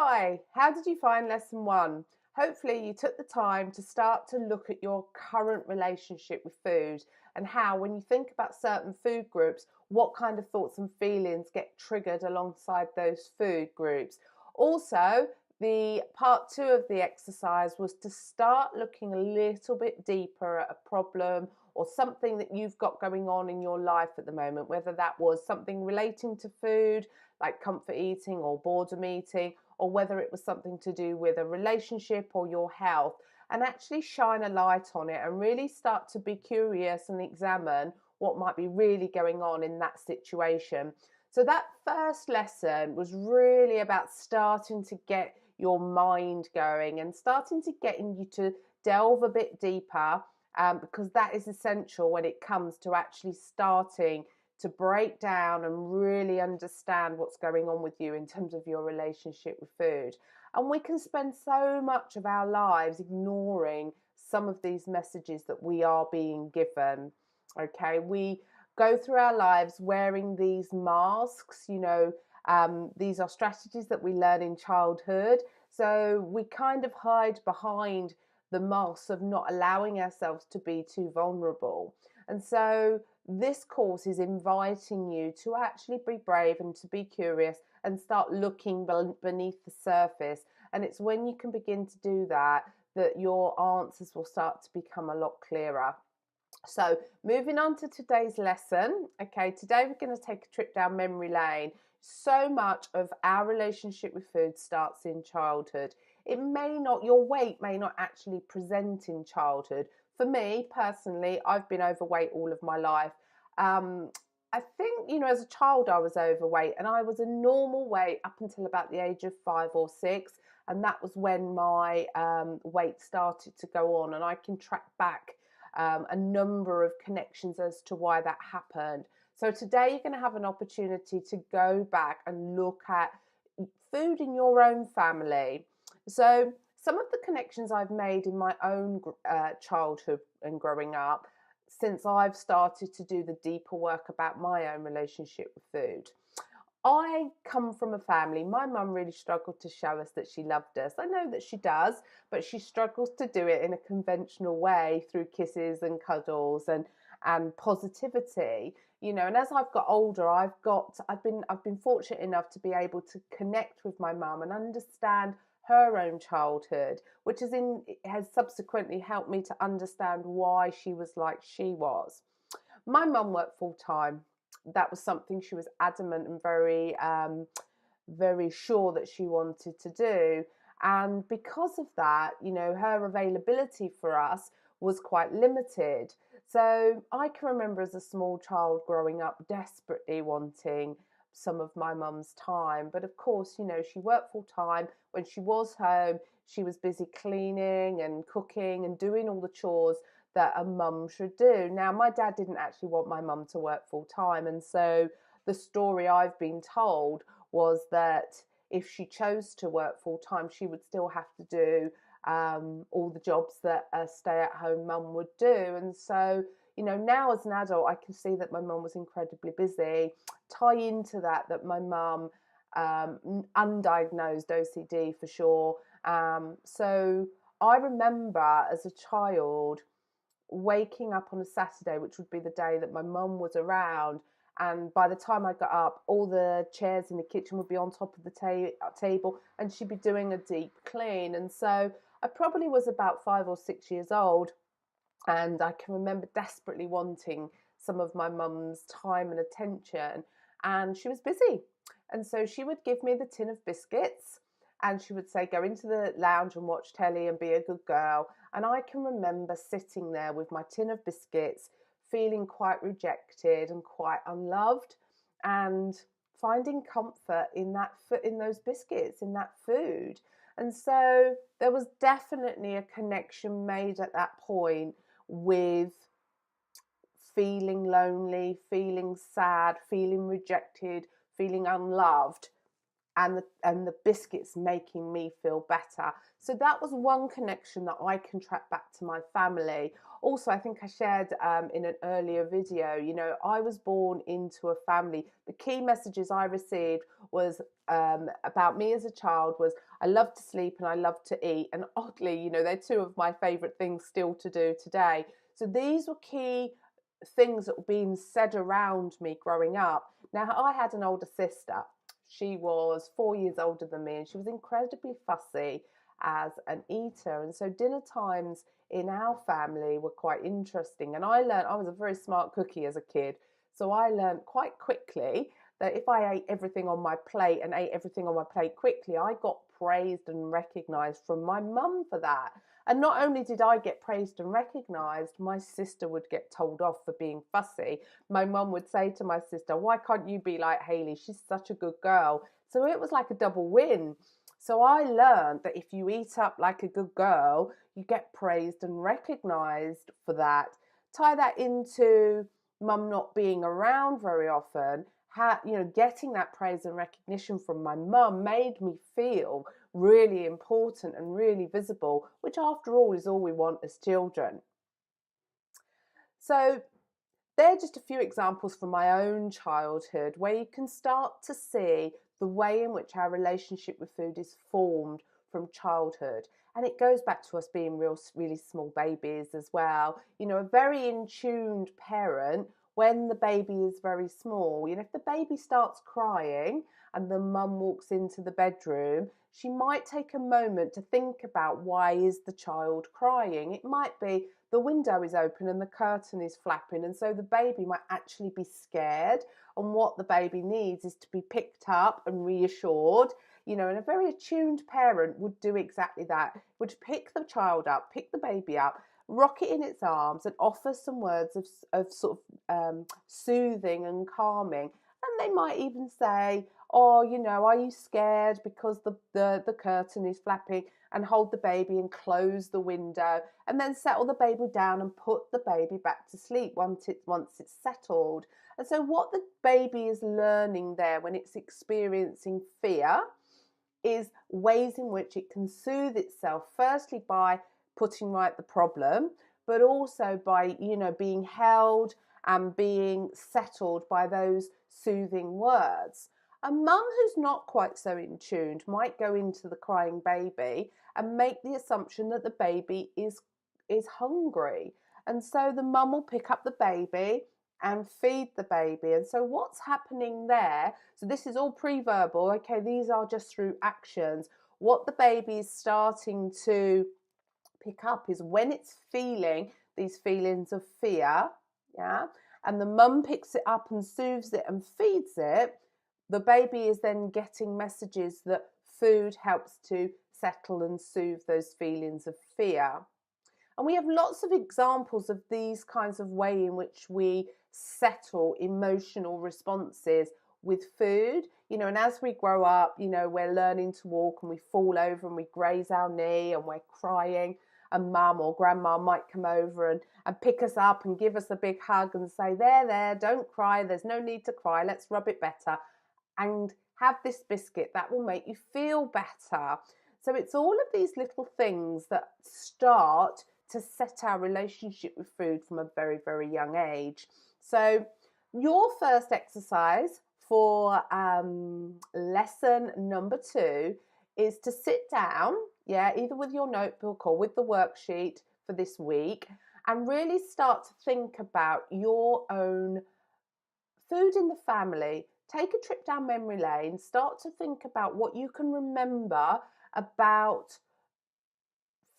Hi, how did you find lesson one? Hopefully, you took the time to start to look at your current relationship with food and how, when you think about certain food groups, what kind of thoughts and feelings get triggered alongside those food groups. Also, the part two of the exercise was to start looking a little bit deeper at a problem or something that you've got going on in your life at the moment, whether that was something relating to food, like comfort eating or boredom eating, or whether it was something to do with a relationship or your health, and actually shine a light on it and really start to be curious and examine what might be really going on in that situation. So, that first lesson was really about starting to get your mind going and starting to getting you to delve a bit deeper, because that is essential when it comes to actually starting to break down and really understand what's going on with you in terms of your relationship with food. And we can spend so much of our lives ignoring some of these messages that we are being given. Okay, we go through our lives wearing these masks, these are strategies that we learn in childhood. So we kind of hide behind the masks of not allowing ourselves to be too vulnerable. And so this course is inviting you to actually be brave and to be curious and start looking beneath the surface. And it's when you can begin to do that that your answers will start to become a lot clearer. So, moving on to today's lesson. Okay, today we're going to take a trip down memory lane. So much of our relationship with food starts in childhood. Your weight may not actually present in childhood. For me personally, I've been overweight all of my life. Um, I think, as a child, I was overweight and I was a normal weight up until about the age of 5 or 6. And that was when my weight started to go on. And I can track back a number of connections as to why that happened. So today you're going to have an opportunity to go back and look at food in your own family. So some of the connections I've made in my own childhood and growing up since I've started to do the deeper work about my own relationship with food. I come from a family. My mum really struggled to show us that she loved us. I know that she does, but she struggles to do it in a conventional way through kisses and cuddles and positivity. And as I've got older, I've been fortunate enough to be able to connect with my mum and understand her own childhood, which has subsequently helped me to understand why she was like she was. My mum worked full time. That was something she was adamant and very sure that she wanted to do. And because of that, her availability for us was quite limited. So I can remember as a small child growing up desperately wanting some of my mum's time. But of course, she worked full time. When she was home, she was busy cleaning and cooking and doing all the chores that a mum should do. Now, my dad didn't actually want my mum to work full time, and so the story I've been told was that if she chose to work full time, she would still have to do all the jobs that a stay-at-home mum would do. And so, now as an adult, I can see that my mum was incredibly busy. Tie into that my mum undiagnosed OCD for sure. So I remember as a child waking up on a Saturday, which would be the day that my mum was around. And by the time I got up, all the chairs in the kitchen would be on top of the table and she'd be doing a deep clean. And so I probably was about 5 or 6 years old. And I can remember desperately wanting some of my mum's time and attention. And she was busy. And so she would give me the tin of biscuits and she would say, go into the lounge and watch telly and be a good girl. And I can remember sitting there with my tin of biscuits, feeling quite rejected and quite unloved, and finding comfort in those biscuits, in that food. And so there was definitely a connection made at that point with feeling lonely, feeling sad, feeling rejected, feeling unloved. and the biscuits making me feel better. So that was one connection that I can track back to my family. Also, I think I shared in an earlier video, you know, I was born into a family. The key messages I received was about me as a child was I love to sleep and I love to eat. And oddly, you know, they're two of my favorite things still to do today. So these were key things that were being said around me growing up. Now, I had an older sister. She was 4 years older than me, and she was incredibly fussy as an eater. And so dinner times in our family were quite interesting. And I was a very smart cookie as a kid. So I learned quite quickly that if I ate everything on my plate and ate everything on my plate quickly, I got praised and recognized from my mum for that. And not only did I get praised and recognized, my sister would get told off for being fussy. My mum would say to my sister, "Why can't you be like Hayley? She's such a good girl." So it was like a double win. So I learned that if you eat up like a good girl, you get praised and recognized for that. Tie that into mum not being around very often. Getting that praise and recognition from my mum made me feel really important and really visible, which after all is all we want as children. So they're just a few examples from my own childhood where you can start to see the way in which our relationship with food is formed from childhood. And it goes back to us being really small babies as well. You know, a very in tuned parent when the baby is very small. You know, if the baby starts crying and the mum walks into the bedroom, she might take a moment to think about, why is the child crying? It might be the window is open and the curtain is flapping, and so the baby might actually be scared, and what the baby needs is to be picked up and reassured. You know, and a very attuned parent would do exactly that, would pick the child up, pick the baby up, rock it in its arms and offer some words of sort of soothing and calming. And they might even say, "Oh, you know, are you scared because the curtain is flapping?" And hold the baby and close the window, and then settle the baby down and put the baby back to sleep once it's settled. And so what the baby is learning there when it's experiencing fear is ways in which it can soothe itself, firstly by putting right the problem, but also by, you know, being held and being settled by those soothing words. A mum who's not quite so in tune might go into the crying baby and make the assumption that the baby is hungry. And so the mum will pick up the baby and feed the baby. And so what's happening there? So this is all pre-verbal. Okay, these are just through actions. What the baby is starting to pick up is when it's feeling these feelings of fear, yeah, and the mum picks it up and soothes it and feeds it, the baby is then getting messages that food helps to settle and soothe those feelings of fear. And we have lots of examples of these kinds of way in which we settle emotional responses with food. You know, and as we grow up, you know, we're learning to walk and we fall over and we graze our knee and we're crying, and mum or grandma might come over and pick us up and give us a big hug and say, there, don't cry, there's no need to cry, let's rub it better, and have this biscuit that will make you feel better. So it's all of these little things that start to set our relationship with food from a very, very young age. So your first exercise for lesson number 2 is to sit down, yeah, either with your notebook or with the worksheet for this week, and really start to think about your own food in the family. Take a trip down memory lane, start to think about what you can remember about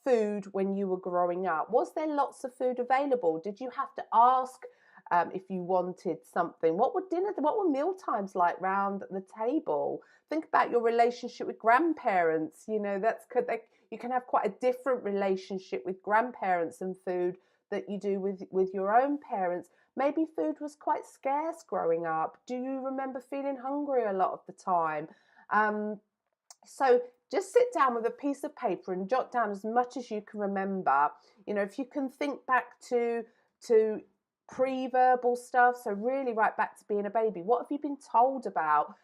food when you were growing up. Was there lots of food available? Did you have to ask if you wanted something? What were meal times like round the table? Think about your relationship with grandparents. You know, you can have quite a different relationship with grandparents and food that you do with your own parents. Maybe food was quite scarce growing up. Do you remember feeling hungry a lot of the time? So just sit down with a piece of paper and jot down as much as you can remember. You know, if you can think back to pre-verbal stuff, so really right back to being a baby. What have you been told about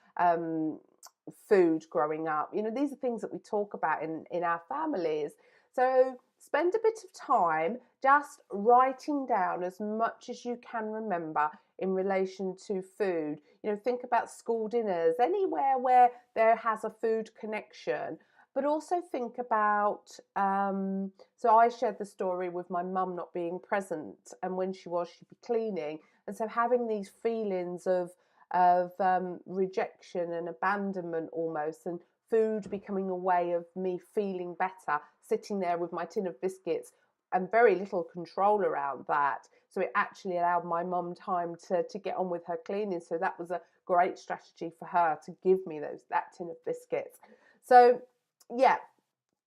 food growing up. You know, these are things that we talk about in our families. So spend a bit of time just writing down as much as you can remember in relation to food. You know, think about school dinners, anywhere where there has a food connection. But also think about, so I shared the story with my mum not being present, and when she was, she'd be cleaning. And so having these feelings of rejection and abandonment almost, and food becoming a way of me feeling better, sitting there with my tin of biscuits and very little control around that. So it actually allowed my mum time to get on with her cleaning. So that was a great strategy for her to give me that tin of biscuits. So yeah,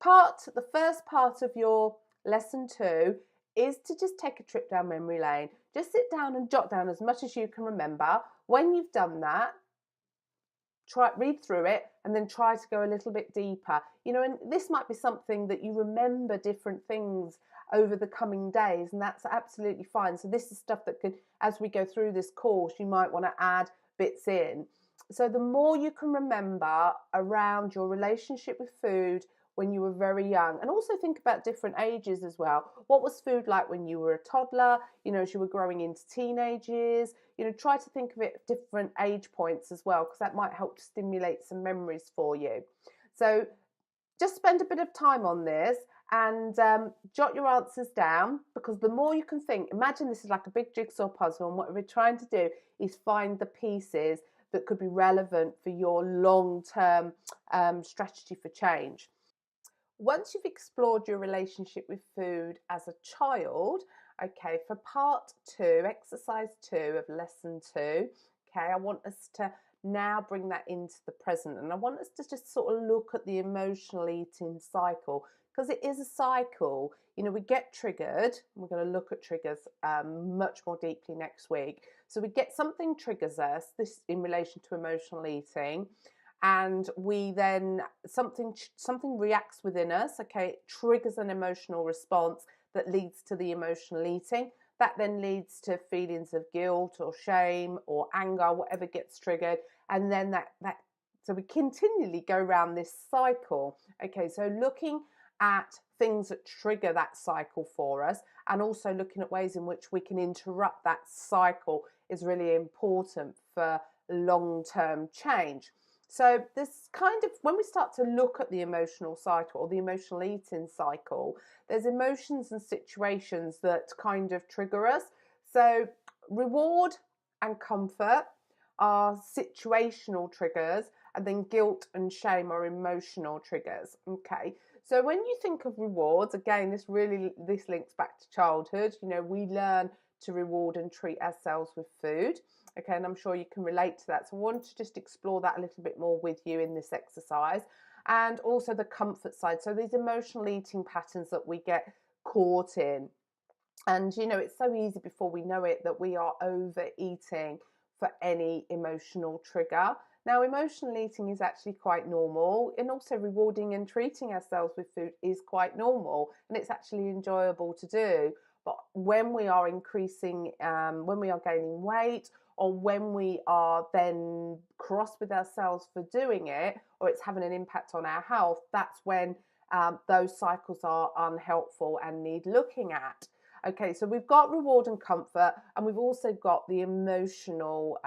the first part of your lesson 2 is to just take a trip down memory lane. Just sit down and jot down as much as you can remember. When you've done that, read through it and then try to go a little bit deeper. You know, and this might be something that you remember different things over the coming days, and that's absolutely fine. So this is stuff that could, as we go through this course, you might want to add bits in. So the more you can remember around your relationship with food when you were very young, and also think about different ages as well. What was food like when you were a toddler, you know, as you were growing into teenage years? You know, try to think of it at different age points as well, because that might help to stimulate some memories for you. So just spend a bit of time on this and jot your answers down, because the more you can think, imagine this is like a big jigsaw puzzle, and what we're trying to do is find the pieces that could be relevant for your long-term strategy for change. Once you've explored your relationship with food as a child, okay, for part 2, exercise 2 of lesson 2, okay, I want us to now bring that into the present, and I want us to just sort of look at the emotional eating cycle, because it is a cycle. You know, we get triggered. We're going to look at triggers much more deeply next week. So we get something triggers us, this in relation to emotional eating, and we then something reacts within us, okay, it triggers an emotional response that leads to the emotional eating. That then leads to feelings of guilt or shame or anger, whatever gets triggered, and then that so we continually go around this cycle. Okay, so looking at things that trigger that cycle for us, and also looking at ways in which we can interrupt that cycle, is really important for long-term change. So this kind of, when we start to look at the emotional cycle or the emotional eating cycle, there's emotions and situations that kind of trigger us. So reward and comfort are situational triggers, and then guilt and shame are emotional triggers. Okay, so when you think of rewards, again, this links back to childhood. You know, we learn to reward and treat ourselves with food. Okay, and I'm sure you can relate to that. So I want to just explore that a little bit more with you in this exercise. And also the comfort side. So these emotional eating patterns that we get caught in. And, you know, it's so easy before we know it that we are overeating for any emotional trigger. Now, emotional eating is actually quite normal, and also rewarding and treating ourselves with food is quite normal, and it's actually enjoyable to do. But when we are increasing, when we are gaining weight, or when we are then cross with ourselves for doing it, or it's having an impact on our health, that's when those cycles are unhelpful and need looking at. Okay, so we've got reward and comfort, and we've also got the emotional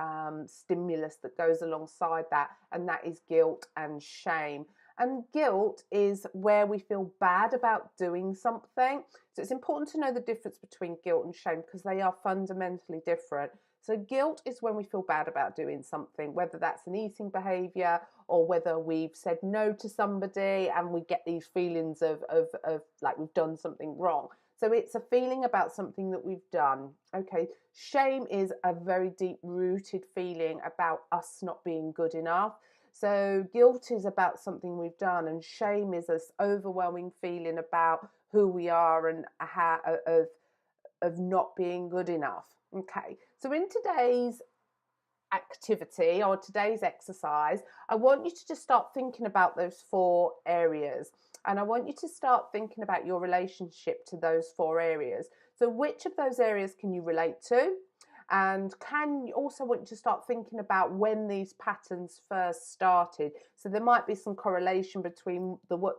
stimulus that goes alongside that, and that is guilt and shame. And guilt is where we feel bad about doing something. So it's important to know the difference between guilt and shame, because they are fundamentally different. So guilt is when we feel bad about doing something, whether that's an eating behaviour or whether we've said no to somebody and we get these feelings of like we've done something wrong. So it's a feeling about something that we've done. Okay, shame is a very deep-rooted feeling about us not being good enough. So guilt is about something we've done, and shame is this overwhelming feeling about who we are and how of not being good enough. Okay, so in today's activity or today's exercise, I want you to just start thinking about those 4 areas, and I want you to start thinking about your relationship to those 4 areas. So which of those areas can you relate to, And can also want you to start thinking about when these patterns first started. So there might be some correlation between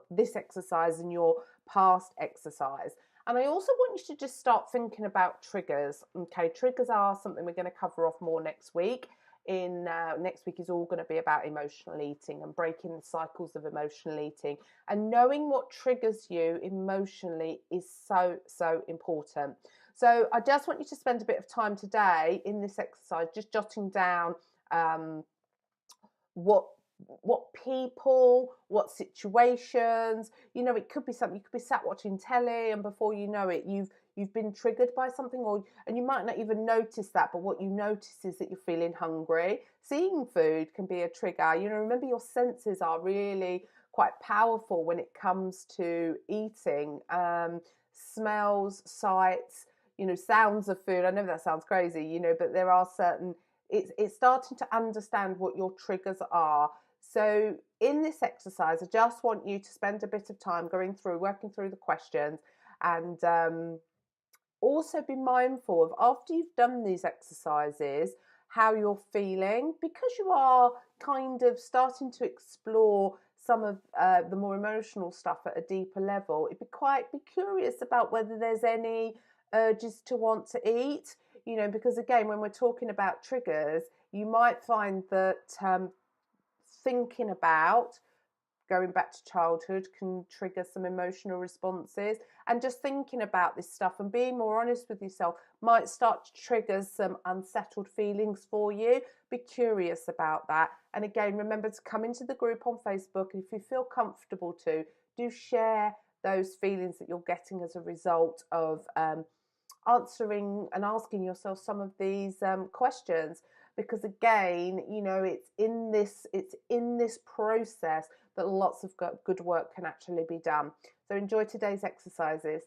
this exercise and your past exercise. And I also want you to just start thinking about triggers. Okay, triggers are something we're going to cover off more next week. Next week is all going to be about emotional eating and breaking the cycles of emotional eating. And knowing what triggers you emotionally is so, so important. So I just want you to spend a bit of time today in this exercise, just jotting down what people, what situations. It could be something. You could be sat watching telly, and before you know it, you've been triggered by something, and you might not even notice that, but what you notice is that you're feeling hungry. Seeing food can be a trigger. Remember, your senses are really quite powerful when it comes to eating. Smells, sights, sounds of food. I know that sounds crazy, but there are certain. It's starting to understand what your triggers are. So in this exercise, I just want you to spend a bit of time working through the questions, and also be mindful of, after you've done these exercises, how you're feeling, because you are kind of starting to explore some of the more emotional stuff at a deeper level. Be curious about whether there's any urges to want to eat, because again, when we're talking about triggers, you might find that thinking about going back to childhood can trigger some emotional responses, and just thinking about this stuff and being more honest with yourself might start to trigger some unsettled feelings for you. Be curious about that, and again, remember to come into the group on Facebook, and if you feel comfortable to, do share those feelings that you're getting as a result of answering and asking yourself some of these questions, because again, it's in this process that lots of good work can actually be done. So enjoy today's exercises.